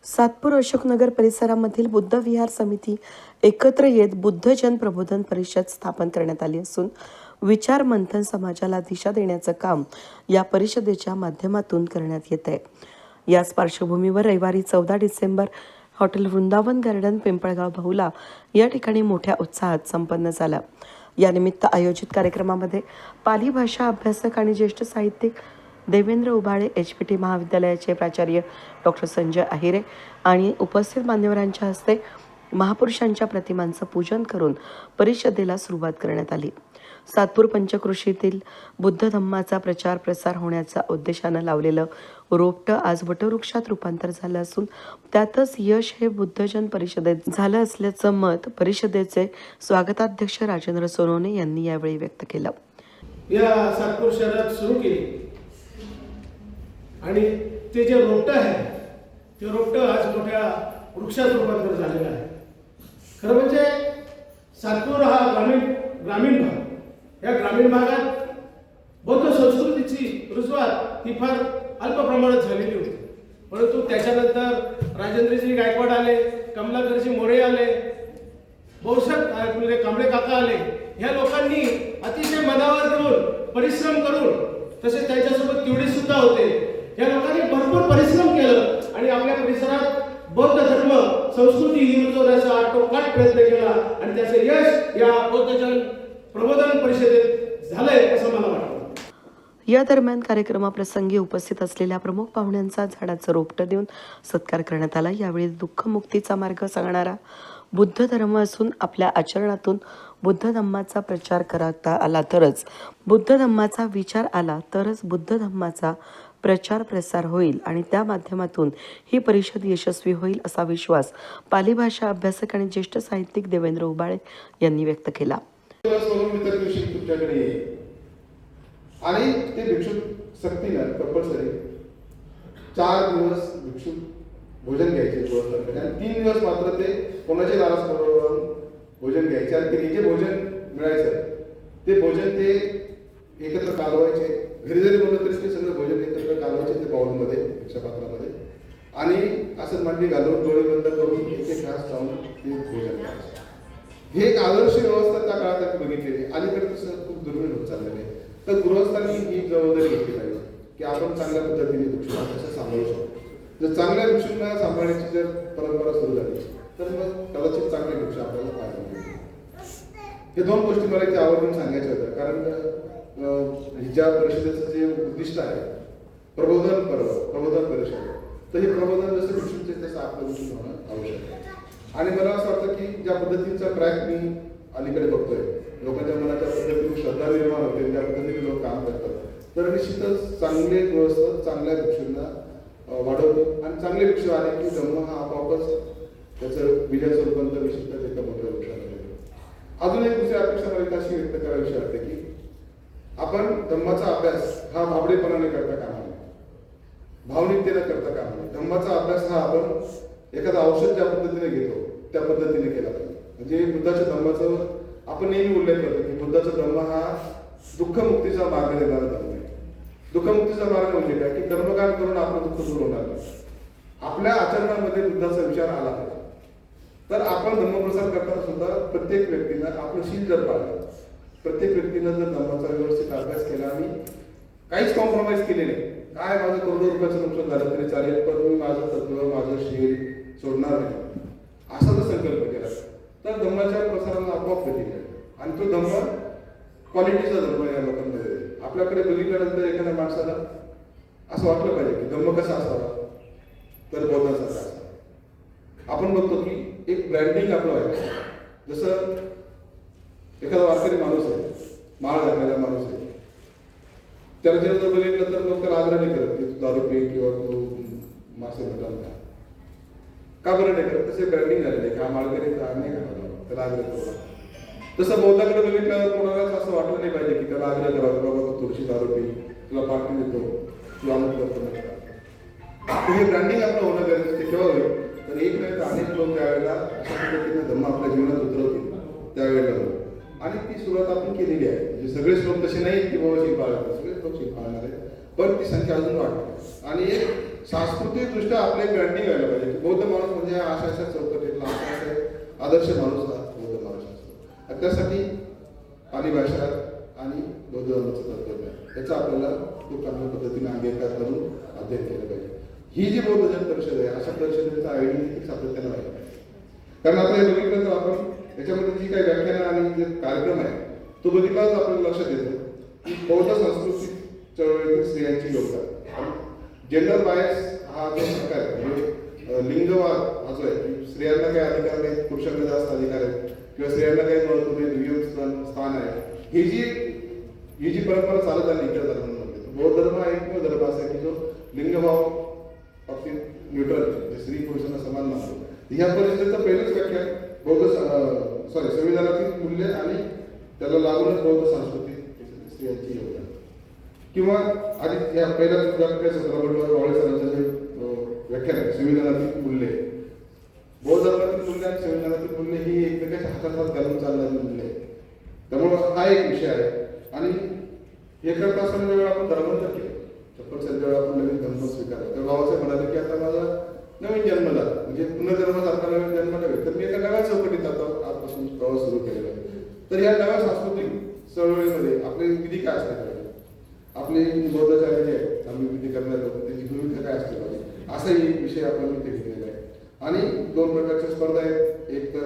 सातपूर अशोकनगर परिसरामधील बुद्ध विहार समिती एकत्र येत बुद्ध जन प्रबोधन परिषद स्थापन करण्यात आली असून विचार मंथन समाजाला दिशा देण्याचं काम या परिषदेच्या माध्यमातून करण्यात येत आहे. याच पार्श्वभूमीवर रविवारी 14 डिसेंबर हॉटेल वृंदावन गार्डन पिंपळगाव बहुला या ठिकाणी मोठ्या उत्साहात संपन्न झाला. यानिमित्त आयोजित कार्यक्रमामध्ये पाली भाषा अभ्यासक आणि ज्येष्ठ साहित्यिक देवेंद्र उभाळे, HPT महाविद्यालयाचे प्राचार्य डॉक्टर संजय अहिरे आणि उपस्थित मान्यवरांच्या हस्ते महापुरुषांच्या प्रतिमांचं पूजन करून परिषदेला सुरुवात करण्यात आली. सातपूर पंचक्रोशीतील बुद्ध धम्माचा प्रचार प्रसार होण्याचा उद्देशानं लावलेलं रोपटं आज वटवृक्षात रूपांतर झालं असून त्यातच यश हे बुद्धजन परिषदेत झालं असल्याचं मत परिषदेचे स्वागताध्यक्ष राजेंद्र सोनवणे यांनी यावेळी व्यक्त केलं. या सातपूर शहरात सुरू केली आणि ते जे रोपटं आहे ते रोपटं आज मोठ्या वृक्षात रूपांतर झालेलं आहे. खरं म्हणजे सातपूर हा ग्रामीण भाग, या ग्रामीण भागात बौद्ध संस्कृतीची रुजवात ही फार अल्प प्रमाणात झालेली होती. परंतु त्याच्यानंतर राजेंद्रजी गायकवाड आले, कमलाकरजी मोरे आले, म्हणजे कांबळे काका आले. ह्या लोकांनी अतिशय मनावर घेऊन परिश्रम करून, तसेच त्यांच्यासोबत तिवडी सुद्धा होते, या लोकांनी भरपूर परिश्रम केलं आणि आपल्या परिसरात बौद्ध धर्म संस्कृती ही रुजवण्याचा आटोकाट प्रयत्न केला आणि त्याचे यश या बौद्धजन प्रबोधन परिषदेत झालंय असं मला वाटतं. या दरम्यान कार्यक्रमाप्रसंगी उपस्थित असलेल्या प्रमुख पाहुण्यांचा झाडाचं रोपटं देऊन सत्कार करण्यात आला. यावेळी दुःखमुक्तीचा मार्ग सांगणारा बुद्ध धर्म असून आपल्या आचरणातून बुद्ध धम्माचा प्रचार करता आला तरच, बुद्ध धम्माचा विचार आला तरच बुद्ध धम्माचा प्रचार प्रसार होईल आणि त्या माध्यमातून ही परिषद यशस्वी होईल असा विश्वास पाली भाषा अभ्यासक आणि ज्येष्ठ साहित्यिक देवेंद्र उभाळे यांनी व्यक्त केला. आणि ते भिक्षुक सक्तीनं कंपल्सरी 4 दिवस भिक्षुक भोजन घ्यायचे आणि 3 दिवस मात्र ते कोणाच्या दारासमोर भोजन घ्यायचे आणि ते जे भोजन मिळायचं ते भोजन ते एकत्र कालवायचे. घरी जरी बोललं तरी ते सगळं भोजन एकत्र कालवायचे ते बाउलमध्ये, भिक्षापात्रामध्ये, आणि असं मांडी घालून डोळे बंद करून एक एक घास खाऊन ते भोजन करायचे. हे एक आदर्श व्यवस्था त्या काळात बघितलेली. अलीकडे तसं खूप दुर्मिळ होत चाललेलं आहे. तर गृहस्थांनी ही जबाबदारी घेतली पाहिजे की आपण चांगल्या पद्धतीने भिक्षुकांना कसं सांभाळू शकतो. जर चांगल्या भिक्षूंना सांभाळण्याची जर परंपरा सुरू झाली तर मग कदाचित चांगले भिक्षू आपल्याला पाहायला मिळतील. हे 2 गोष्टी मला इथे आवर्जून सांगायच्या होत्या. कारण ज्या परिषदेचं जे उद्दिष्ट आहे प्रबोधन परिषद, तर हे प्रबोधन जसं भिक्षूंचे तसं आपलं भिक्षू होणं आवश्यक आहे. आणि मला असं वाटतं की ज्या पद्धतीचा ट्रॅक मी अलीकडे बघतोय, लोकांच्या मनात त्या पद्धतीने श्रद्धा निर्माण होते, त्या पद्धतीने लोक काम करतात, तर निश्चितच चांगले गृहस्थ चांगल्या भिक्षूंना वाढवतो आणि चांगले भिक्षू आले की धम्म हा आपोआपच त्याचं बीजाचं रूपांतर निश्चितच एका मोठ्या वृक्षाला होतो. अजून एक दुसरी अपेक्षा मला अशी व्यक्त करावीशी वाटते की आपण धम्माचा अभ्यास हा भाबडेपणाने करता कामा नये, भावनिकतेने करता कामा नये. धम्माचा अभ्यास हा आपण एखादा औषध ज्या पद्धतीने घेतो त्या पद्धतीने केला पाहिजे. म्हणजे बुद्धाच्या धम्माचं आपण नेहमी उल्लेख करतो की बुद्धाचा धम्म हा दुःखमुक्तीचा मार्ग देणारा धर्म आहे. दुःखमुक्तीचा मार्ग म्हणजे काय की कर्मकांड करून आपलं दुःख दूर होणार नाही. आपल्या आचरणामध्ये बुद्धाचा विचार आला पाहिजे. तर आपण धम्मप्रसार करताना सुद्धा प्रत्येक व्यक्तीनं आपलं शील जर पाळलं, प्रत्येक व्यक्तीनं जर धम्माचा व्यवस्थित अभ्यास केला आणि काहीच कॉम्प्रोमाइज केले नाही, काय माझं करोडो रुपयाचं नुकसान झालं तरी चालेल पण मी माझं तत्व माझं शील सोडणार नाही असा जर संकल्प केला तर धम्माच्या प्रसाराला आपोआप गती मिळेल. आणि तो धम्म क्वालिटीचा धर्म या लोकांमध्ये. आपल्याकडे बघितल्यानंतर एखाद्या माणसाला असं वाटलं पाहिजे की धम्म कसा असावा, तर बौद्धासारखा असावा. आपण बघतो की एक ब्रँडिंग आपलं व्हायचं. जसं एखादा वारकरी माणूस आहे, माळ घातलेला माणूस आहे, त्याला जर बघितलं तर लोक त्याला आग्रह नाही करत की तू दारू पी किंवा तू मासे मटण खा. का बरं नाही करत? तसे ब्रँडिंग झालेले की हा माळकरी नाही घालावा, त्याला आग्रह करावा. तसं बौद्धाकडे बघितल्यावर कोणालाच असं वाटलं नाही पाहिजे की त्याला आग्रह करावा, बाबा तू थोडीशी दारू पी, तुला पार्टी देतो, तुला अमुक करतो नाही. हे ब्रँडिंग आपलं होणं गरजेचं ते केव्हा होईल तर एक वेळ अनेक लोक त्यावेळेला अशा पद्धतीने धम्म आपल्या जीवनात उतरवतील त्यावेळेला आणि ती सुरुवात आपण केलेली आहे. म्हणजे सगळेच लोक तसे नाहीत की बाबा शील पाळतात, सगळेच लोक शील पाळणार आहेत. पण ती संख्या अजून वाढते. आणि एक सांस्कृतिकदृष्ट्या आपले ब्रँडिंग व्हायला पाहिजे की बौद्ध माणूस म्हणजे अशा चौकटीतला अशा आदर्श माणूस हा बौद्ध माणूस असतो. आणि त्यासाठी पाली भाषा आणि बौद्ध धर्माचं तत्त्वज्ञान याचा आपल्याला खूप चांगल्या पद्धतीने अंगीकार करून अध्ययन केलं पाहिजे. ही जी बौद्ध जन परिषद आहे अशा परिषदेचा आयोजन सातत्यानं व्हायला पाहिजे. कारण आता हे बघितलं तर आपण याच्यामध्ये जी काही व्याख्यानं आणि जे कार्यक्रम आहे तो बघितला तर आपल्याला लक्षात येतं की बौद्ध सांस्कृतिक चळवळीतील स्त्रियांची योगदान. जेंडर बायस हा जो प्रकार आहे म्हणजे लिंगवाद हा जो आहे की स्त्रियांना काही अधिकार नाही, पुरुषांना जास्त अधिकार आहेत किंवा स्त्रियांना काही महत्व नाही, दुय्यम स्थान आहे, ही जी परंपरा चालत आली इतर धर्मांमध्ये. बौद्ध धर्म हा एकमेव धर्म असा आहे की जो लिंगभाव बाबतीत न्यूट्रल स्त्री पुरुषांना समान मानतो. ह्या परिषदेचं पहिलंच व्याख्यान संविधानातील मूल्य आणि त्याला लागूनच बौद्ध संस्कृती स्त्रियांची योगदान किंवा आधी या पहिल्या वावळे सरांचं जे व्याख्यान आहे संविधानातील मूल्य, बौद्ध धर्मातील मूल्य आणि संविधानातील मूल्य ही एकमेकांच्या हातात घालून चालणारी मूल्य आहे. त्यामुळं हा एक विषय आहे. आणि हे करत असताना जेव्हा आपण धर्मांतर केलं चप्पल जेव्हा आपण नवीन धर्म स्वीकारला तेव्हा बाबासाहेब म्हणाले की आता माझा नवीन जन्म झाला म्हणजे पुनर्जन्मासारखा नवीन जन्म नव्हे तर मी एका नव्या चौकटीत आता आजपासून प्रवास सुरू केलेला आहे. तर या नव्या सांस्कृतिक चळवळीमध्ये आपले विधी काय असले पाहिजे, आपले बौद्धाचार्य जे आहेत आम्ही विधी करणार लोक त्याची भूमिका काय असली पाहिजे असाही एक विषय आपण इथे घेतलेला आहे. आणि दोन प्रकारच्या स्पर्धा आहेत. एक तर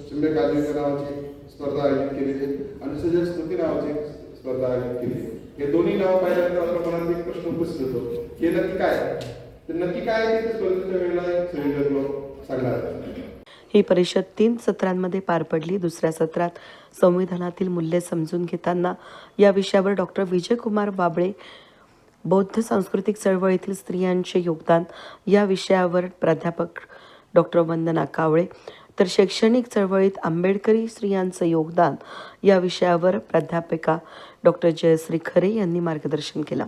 सम्यक आजीविका नावाची स्पर्धा आयोजित केलेली आहे आणि सुजय स्तुती नावाची स्पर्धा आयोजित केली. हे दोन्ही नाव पाहिल्यानंतर आपल्या मनात एक प्रश्न उपस्थित होतो की हे नक्की काय आहे, तर नक्की काय आहे ते स्पर्धेच्या वेळेला संयोजक लोक सांगणार आहेत. ही परिषद 3 सत्रांमध्ये पार पडली. दुसऱ्या सत्रात संविधानातील मूल्ये समजून घेताना या विषयावर डॉक्टर विजयकुमार वाबळे, बौद्ध सांस्कृतिक चळवळीतील स्त्रियांचे योगदान या विषयावर प्राध्यापक डॉक्टर वंदना कावळे, तर शैक्षणिक चळवळीत आंबेडकरी स्त्रियांचं योगदान या विषयावर प्राध्यापिका डॉक्टर जयश्री खरे यांनी मार्गदर्शन केलं.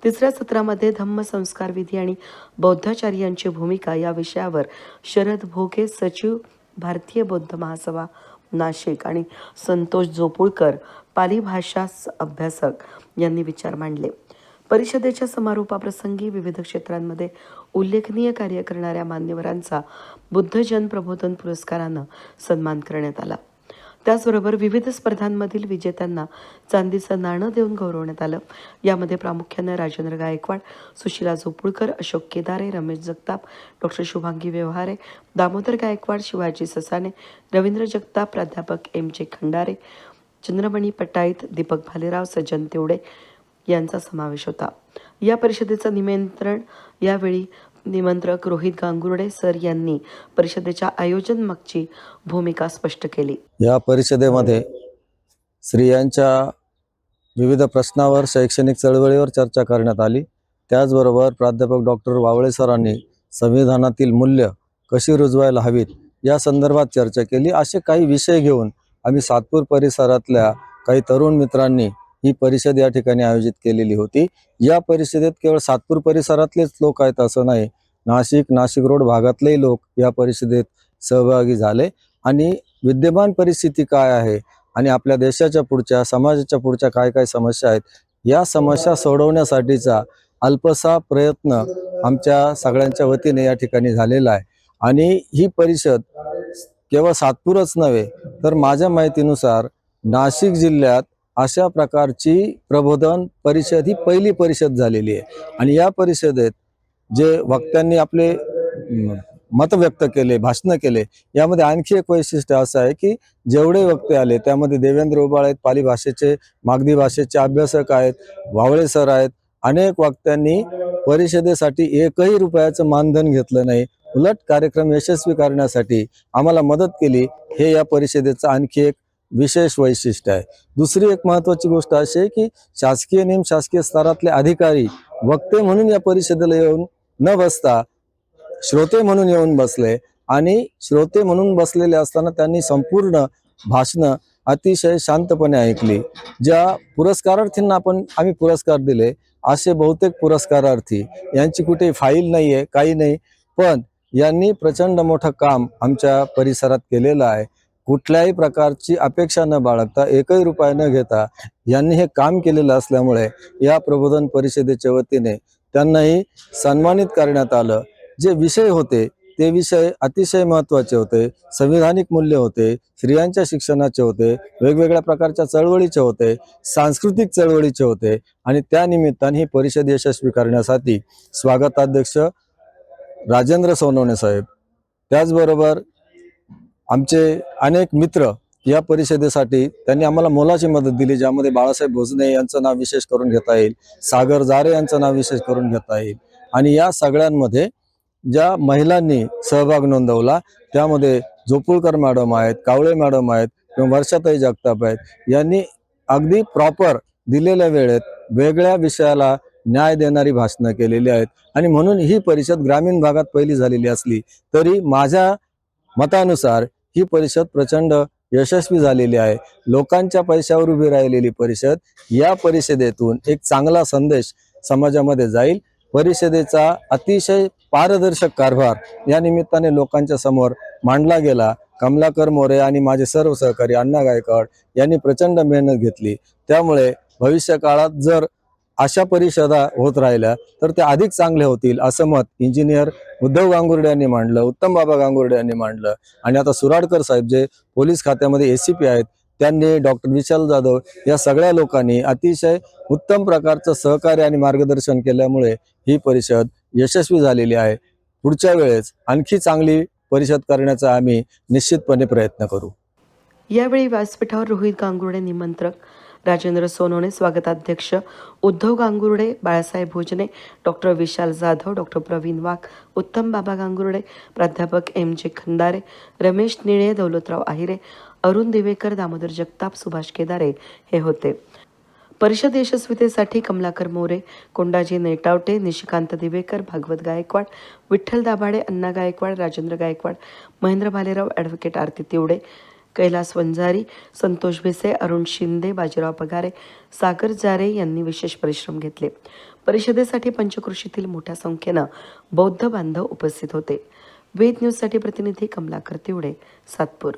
तिसऱ्या सत्रामध्ये धम्मसंस्कार विधी आणि बौद्धाचार्यांची भूमिका या विषयावर शरद भोगे, सचिव भारतीय बौद्ध महासभा नाशिक आणि संतोष जोपुळकर, पाली भाषा अभ्यासक यांनी विचार मांडले. परिषदेच्या समारोपाप्रसंगी विविध क्षेत्रांमध्ये उल्लेखनीय कार्य करणाऱ्या मान्यवरांचा बुद्ध जन प्रबोधन पुरस्कारानं सन्मान करण्यात आला. त्याचबरोबर विविध स्पर्धांमधील विजेत्यांना चांदीचं नाणं देऊन गौरवण्यात आलं. यामध्ये प्रामुख्यानं राजेंद्र गायकवाड, सुशीला जोपुळकर, अशोक केदारे, रमेश जगताप, डॉक्टर शुभांगी व्यवहारे, दामोदर गायकवाड, शिवाजी ससाने, रवींद्र जगताप, प्राध्यापक M.J. खंडारे, चंद्रमणी पटाईत, दीपक भालेराव, सज्जन तेवडे यांचा समावेश होता. या परिषदेचं यावेळी निमंत्रक रोहित गांगुर्डे सर यांनी परिषदेच्या आयोजन मागची भूमिका स्पष्ट केली. या परिषदेमध्ये स्त्रियांच्या विविध प्रश्नावर, शैक्षणिक चळवळीवर चर्चा करण्यात आली. त्याचबरोबर प्राध्यापक डॉक्टर वावळे सरांनी संविधानातील मूल्य कशी रुजवायला हवीत या संदर्भात चर्चा केली. असे काही विषय घेऊन आम्ही सातपूर परिसरातल्या काही तरुण मित्रांनी ही परिषद या ठिकाणी आयोजित केलेली होती. या परिषदेत केवळ सातपूर परिसरातलेच लोक आहेत असं नाही, नाशिक रोड भागातलेही लोक या परिषदेत सहभागी झाले. आणि विद्यमान परिस्थिती काय आहे आणि आपल्या देशाच्या पुढच्या, समाजाच्या पुढच्या काय काय समस्या आहेत या समस्या सोडवण्यासाठीचा अल्पसा प्रयत्न आमच्या सगळ्यांच्या वतीने या ठिकाणी झालेला आहे. आणि ही परिषद केवळ सातपूरच नव्हे तर माझ्या माहितीनुसार नाशिक जिल्ह्यात अशा प्रकारची प्रबोधन परिषद ही पहिली परिषद झालेली आहे. आणि या परिषदेत जे वक्त्यांनी आपले मत व्यक्त केले, भाषणं केले, यामध्ये आणखी एक वैशिष्ट्य असं आहे की जेवढे वक्ते आले त्यामध्ये देवेंद्र उबाळ आहेत, पाली भाषेचे, मागधी भाषेचे अभ्यासक आहेत, वावळे सर आहेत. अनेक वक्त्यांनी परिषदेसाठी एकही रुपयाचं मानधन घेतलं नाही, उलट कार्यक्रम यशस्वी करण्यासाठी आम्हाला मदत केली. हे या परिषदेचं आणखी एक विशेष वैशिष्ट्य आहे. दुसरी एक महत्त्वाची गोष्ट अशी आहे की शासकीय निमशासकीय स्तरातले अधिकारी वक्ते म्हणून या परिषदेला येऊन न बसता श्रोते म्हणून येऊन बसले. आणि श्रोते म्हणून बसलेले असताना त्यांनी संपूर्ण भाषणं अतिशय शांतपणे ऐकली. ज्या पुरस्कारार्थींना आम्ही पुरस्कार दिले असे बहुतेक पुरस्कारार्थी यांची कुठे फाईल नाही आहे, काही नाही, पण यांनी प्रचंड मोठं काम आमच्या परिसरात केलेलं आहे. कुठल्याही प्रकारची अपेक्षा न बाळगता, एकही रुपया न घेता यांनी हे काम केलेलं असल्यामुळे या प्रबोधन परिषदेच्या वतीने त्यांनाही सन्मानित करण्यात आलं. जे विषय होते ते विषय अतिशय महत्त्वाचे होते, संविधानिक मूल्य होते, स्त्रियांच्या शिक्षणाचे होते, वेगवेगळ्या प्रकारच्या चळवळीचे होते, सांस्कृतिक चळवळीचे होते आणि त्या निमित्ताने ही परिषद यशस्वी करण्यासाठी स्वागताध्यक्ष राजेंद्र सोनवणे साहेब, त्याचबरोबर आमचे अनेक मित्र या परिषदेसाठी त्यांनी आम्हाला मोलाची मदत दिली, ज्यामध्ये बाळासाहेब भोजने यांचं नाव विशेष करून घेता येईल, सागर जारे यांचं नाव विशेष करून घेता येईल आणि या सगळ्यांमध्ये ज्या महिलांनी सहभाग नोंदवला त्यामध्ये जोपुळकर मॅडम आहेत, कावळे मॅडम आहेत किंवा वर्षाताई जगताप आहेत, यांनी अगदी प्रॉपर दिलेल्या वेळेत वेगळ्या विषयाला न्याय देणारी भाषणं केलेली आहेत आणि म्हणून ही परिषद ग्रामीण भागात पहिली झालेली असली तरी माझ्या मतानुसार ही परिषद प्रचंड यशस्वी झालेली आहे. लोकांच्या पैशावर उभी राहिलेली परिषद, या परिषदेतून एक चांगला संदेश समाजामध्ये जाईल. परिषदेचा अतिशय पारदर्शक कारभार या निमित्ताने लोकांच्या समोर मांडला गेला. कमलाकर मोरे आणि माझे सर्व सहकारी अण्णा गायकवाड यांनी प्रचंड मेहनत घेतली. त्यामुळे भविष्य काळात जर अशा परिषदा होत राहिल्या तर ते अधिक चांगले होतील असं मत इंजिनियर उद्धव गांगुर्डे यांनी मांडलं, उत्तम बाबा गांगुर्डे यांनी मांडलं आणि आता सुराडकर साहेब जे पोलीस खात्यामध्ये ACP आहेत त्यांनी, डॉक्टर विशाल जाधव या सगळ्या लोकांनी अतिशय उत्तम प्रकारचं सहकार्य आणि मार्गदर्शन केल्यामुळे ही परिषद यशस्वी झालेली आहे. पुढच्या वेळेस आणखी चांगली परिषद करण्याचा आम्ही निश्चितपणे प्रयत्न करू. यावेळी व्यासपीठावर रोहित गांगुर्डे निमंत्रक, राजेंद्र सोनवणे स्वागताध्यक्ष, उद्धव गांगुर्डे, बाळासाहेब भोजने, डॉक्टर विशाल जाधव, डॉक्टर प्रवीण वाघ, उत्तम बाबा गांगुर्डे, प्राध्यापक MJ खंदारे, रमेश निळे, दौलतराव आहिरे, अरुण दिवेकर, दामोदर जगताप, सुभाष केदारे हे होते. परिषद यशस्वीतेसाठी कमलाकर मोरे, कोंडाजी नेटावटे, निशिकांत दिवेकर, भागवत गायकवाड, विठ्ठल दाभाडे, अण्णा गायकवाड, राजेंद्र गायकवाड, महेंद्र भालेराव, ॲडव्होकेट आरती तिवडे, कैलास वंजारी, संतोष भिसे, अरुण शिंदे, बाजीराव पगारे, सागर जारे यांनी विशेष परिश्रम घेतले. परिषदेसाठी पंचक्रोशीतील मोठ्या संख्येनं बौद्ध बांधव उपस्थित होते. वेद न्यूजसाठी प्रतिनिधी कमलाकर तिवडे, सातपूर.